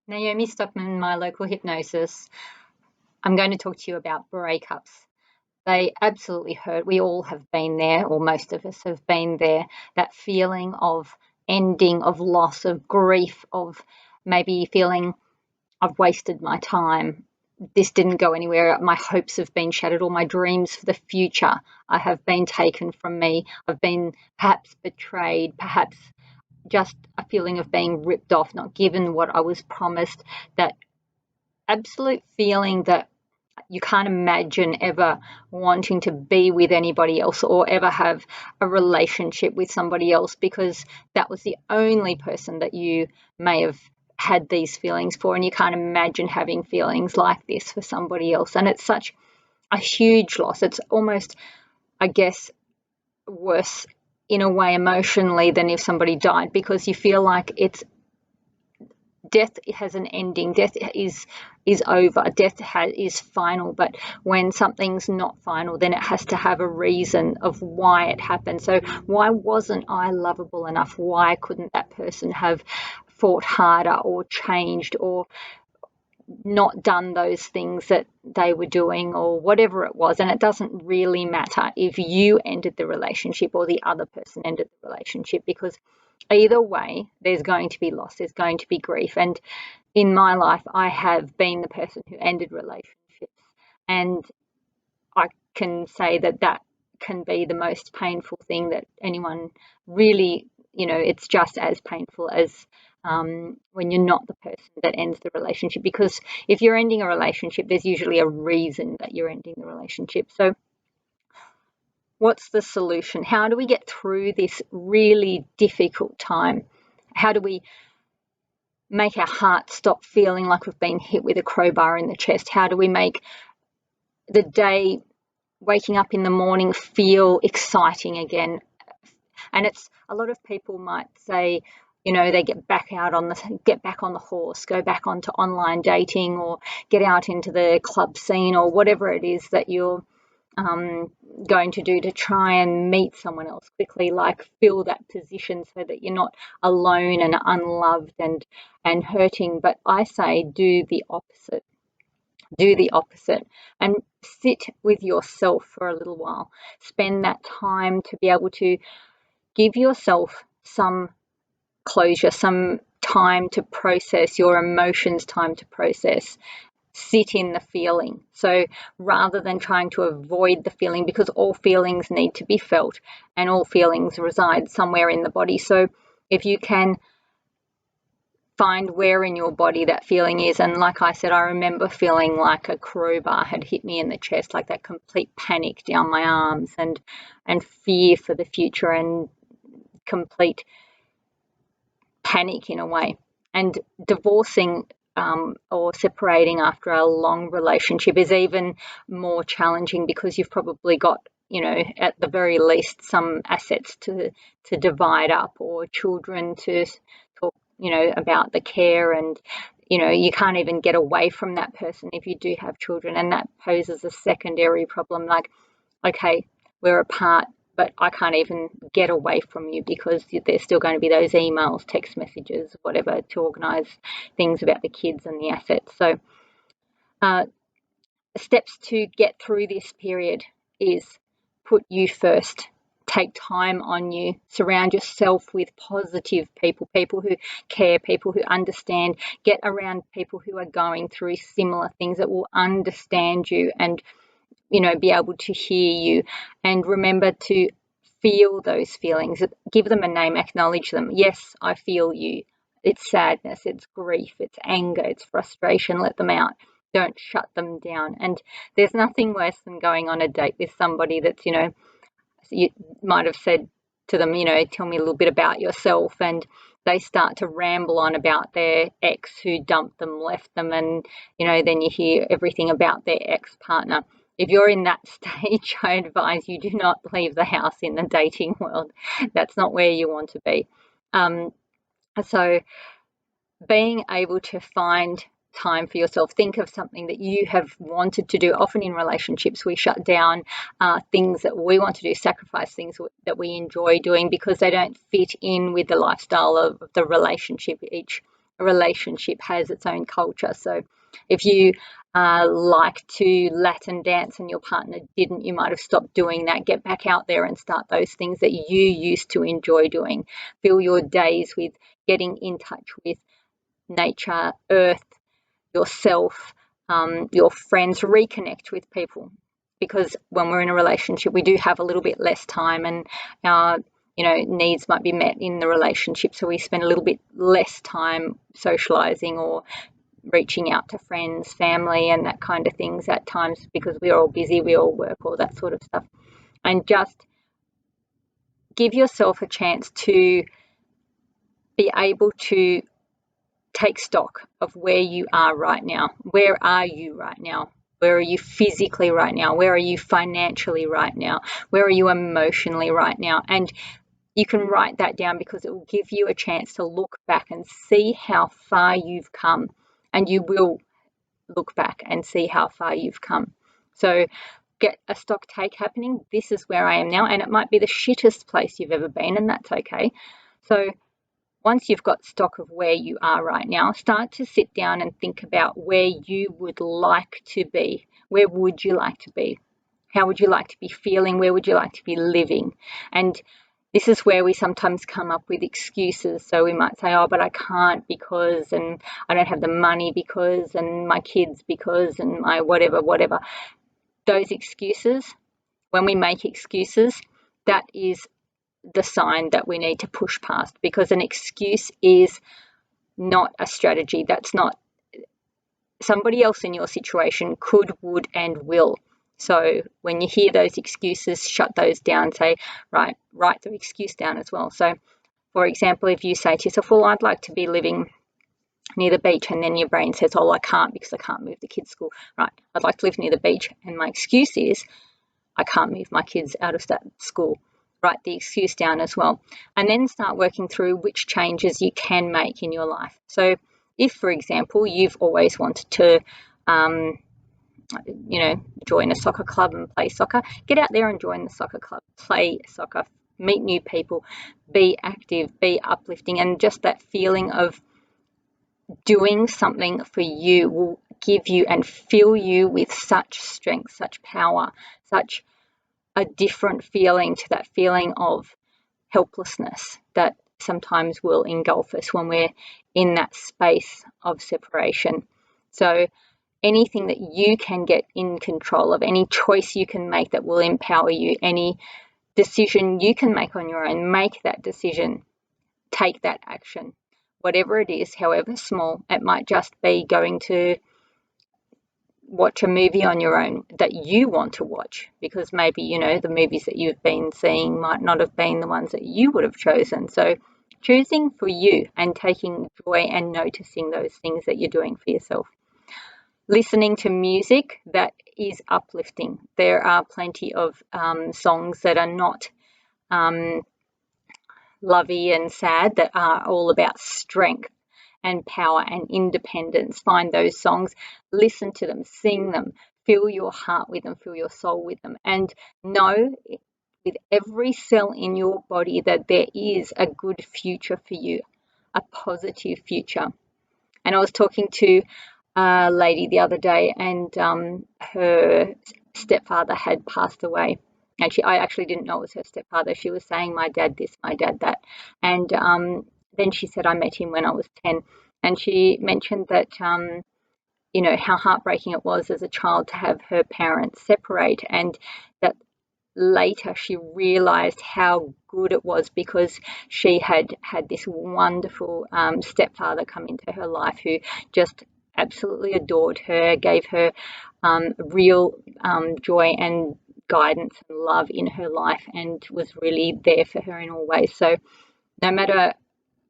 Naomi Stockman, my local hypnosis. I'm going to talk to you about breakups. They absolutely hurt. We all have been there, or most of us have been there. That feeling of ending, of loss, of grief, of maybe feeling I've wasted my time. This didn't go anywhere. My hopes have been shattered. All my dreams for the future have been taken from me. I've been perhaps betrayed, perhaps just a feeling of being ripped off, not given what I was promised. That absolute feeling that you can't imagine ever wanting to be with anybody else or ever have a relationship with somebody else because that was the only person that you may have had these feelings for, and you can't imagine having feelings like this for somebody else. And it's such a huge loss. It's almost, I guess, worse in a way emotionally than if somebody died, because you feel like it's death has an ending. Death is over. Death is final. But when something's not final, then it has to have a reason of why it happened. So why wasn't I lovable enough? Why couldn't that person have fought harder or changed or not done those things that they were doing or whatever it was? And it doesn't really matter if you ended the relationship or the other person ended the relationship, because either way, there's going to be loss, there's going to be grief. And in my life, I have been the person who ended relationships. And I can say that that can be the most painful thing that anyone really, it's just as painful as when you're not the person that ends the relationship. Because if you're ending a relationship, there's usually a reason that you're ending the relationship. So what's the solution? How do we get through this really difficult time? How do we make our heart stop feeling like we've been hit with a crowbar in the chest? How do we make the day, waking up in the morning, feel exciting again? And it's, a lot of people might say, they get back on the horse, go back onto online dating, or get out into the club scene, or whatever it is that you're going to do to try and meet someone else quickly, like fill that position so that you're not alone and unloved and hurting. But I say do the opposite. Do the opposite and sit with yourself for a little while. Spend that time to be able to give yourself some closure, some time to process your emotions, time to process. Sit in the feeling. So rather than trying to avoid the feeling, because all feelings need to be felt and all feelings reside somewhere in the body. So if you can find where in your body that feeling is, and like I said, I remember feeling like a crowbar had hit me in the chest, like that complete panic down my arms and fear for the future and complete panic in a way. And divorcing or separating after a long relationship is even more challenging, because you've probably got, at the very least, some assets to divide up, or children to talk, about the care, and you can't even get away from that person if you do have children, and that poses a secondary problem. Like, okay, we're apart, but I can't even get away from you because there's still going to be those emails, text messages, whatever, to organise things about the kids and the assets. So steps to get through this period is put you first. Take time on you. Surround yourself with positive people, people who care, people who understand. Get around people who are going through similar things, that will understand you and be able to hear you. And remember to feel those feelings, give them a name, acknowledge them. Yes, I feel you. It's sadness, it's grief, it's anger, it's frustration. Let them out. Don't shut them down. And there's nothing worse than going on a date with somebody that's, you might have said to them, tell me a little bit about yourself, and they start to ramble on about their ex who dumped them, left them, and, then you hear everything about their ex-partner. If you're in that stage, I advise you do not leave the house in the dating world. That's not where you want to be. So being able to find time for yourself, think of something that you have wanted to do. Often in relationships, we shut down things that we want to do, sacrifice things that we enjoy doing because they don't fit in with the lifestyle of the relationship. Each relationship has its own culture. So if you like to Latin dance and your partner didn't, you might have stopped doing that. Get back out there and start those things that you used to enjoy doing. Fill your days with getting in touch with nature, earth, yourself, your friends. Reconnect with people, because when we're in a relationship, we do have a little bit less time, and our needs might be met in the relationship, so we spend a little bit less time socializing or reaching out to friends, family, and that kind of things at times, because we're all busy, we all work, all that sort of stuff. And just give yourself a chance to be able to take stock of where you are right now. Where are you right now? Where are you physically right now? Where are you financially right now? Where are you emotionally right now? And you can write that down, because it will give you a chance to look back and see how far you've come. And you will look back and see how far you've come. So get a stock take happening. This is where I am now, and it might be the shittest place you've ever been, and that's okay. So once you've got stock of where you are right now, start to sit down and think about where you would like to be. Where would you like to be? How would you like to be feeling? Where would you like to be living? And this is where we sometimes come up with excuses. So we might say, oh, but I can't because, and I don't have the money because, and my kids because, and my whatever. Those excuses, when we make excuses, that is the sign that we need to push past, because an excuse is not a strategy. That's not somebody else in your situation could, would, and will. So when you hear those excuses, shut those down. Say, right, write the excuse down as well. So, for example, if you say to yourself, well, I'd like to be living near the beach, and then your brain says, oh, I can't because I can't move the kids' school. Right, I'd like to live near the beach, and my excuse is I can't move my kids out of that school. Write the excuse down as well, and then start working through which changes you can make in your life. So if, for example, you've always wanted to join a soccer club and play soccer, get out there and join the soccer club, play soccer, meet new people, be active, be uplifting, and just that feeling of doing something for you will give you and fill you with such strength, such power, such a different feeling to that feeling of helplessness that sometimes will engulf us when we're in that space of separation. So anything that you can get in control of, any choice you can make that will empower you, any decision you can make on your own, make that decision, take that action. Whatever it is, however small, it might just be going to watch a movie on your own that you want to watch, because maybe, the movies that you've been seeing might not have been the ones that you would have chosen. So choosing for you and taking joy and noticing those things that you're doing for yourself. Listening to music that is uplifting. There are plenty of songs that are not lovey and sad, that are all about strength and power and independence. Find those songs, listen to them, sing them, fill your heart with them, fill your soul with them, and know with every cell in your body that there is a good future for you, a positive future. And I was talking to a lady the other day, and her stepfather had passed away. And I actually didn't know it was her stepfather. She was saying, my dad this, my dad that. And then she said, I met him when I was 10. And she mentioned that, how heartbreaking it was as a child to have her parents separate, and that later she realized how good it was because she had had this wonderful stepfather come into her life who just absolutely adored her, gave her real joy and guidance and love in her life, and was really there for her in all ways. So no matter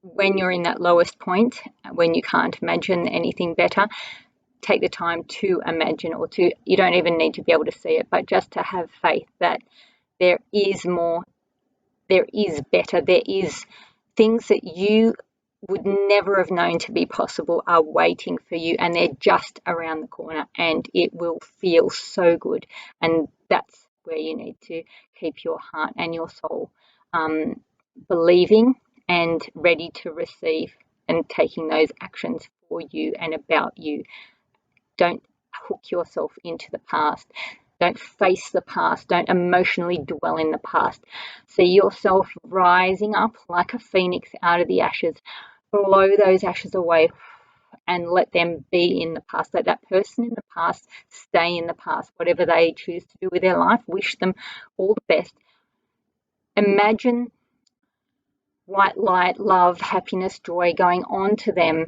when you're in that lowest point, when you can't imagine anything better, take the time to imagine, or to, you don't even need to be able to see it, but just to have faith that there is more, there is better, there is things that you would never have known to be possible are waiting for you, and they're just around the corner, and it will feel so good. And that's where you need to keep your heart and your soul believing and ready to receive and taking those actions for you and about you. Don't hook yourself into the past. Don't face the past. Don't emotionally dwell in the past. See yourself rising up like a phoenix out of the ashes. Blow those ashes away and let them be in the past. Let that person in the past stay in the past. Whatever they choose to do with their life, wish them all the best. Imagine white light, love, happiness, joy going on to them,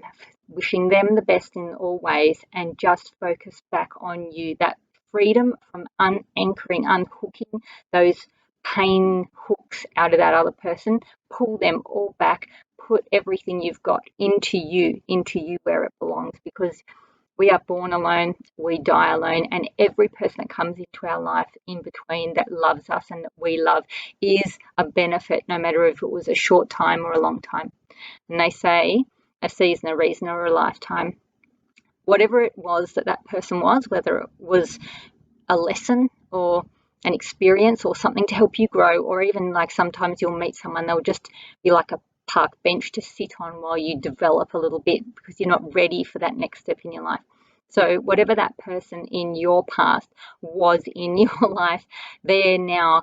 wishing them the best in all ways, and just focus back on you. That freedom from unanchoring, unhooking those pain hooks out of that other person, pull them all back, put everything you've got into you where it belongs, because we are born alone, we die alone, and every person that comes into our life in between that loves us and that we love is a benefit, no matter if it was a short time or a long time. And they say a season, a reason, or a lifetime. Whatever it was that that person was, whether it was a lesson or an experience or something to help you grow, or even like sometimes you'll meet someone, they'll just be like a park bench to sit on while you develop a little bit because you're not ready for that next step in your life. So whatever that person in your past was in your life, they're now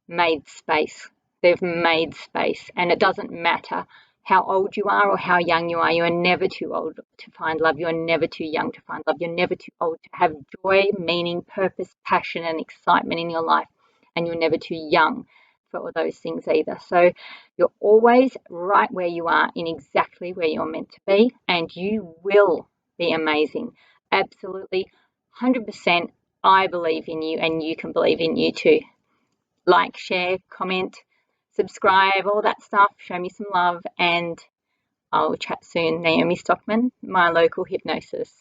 made space. They've made space, and it doesn't matter how old you are or how young you are. You are never too old to find love. You are never too young to find love. You're never too old to have joy, meaning, purpose, passion, and excitement in your life. And you're never too young for all those things either. So you're always right where you are, in exactly where you're meant to be, and you will be amazing. Absolutely, 100%. I believe in you, and you can believe in you too. Like, share, comment, subscribe, all that stuff. Show me some love, and I'll chat soon. Naomi Stockman, my local hypnosis.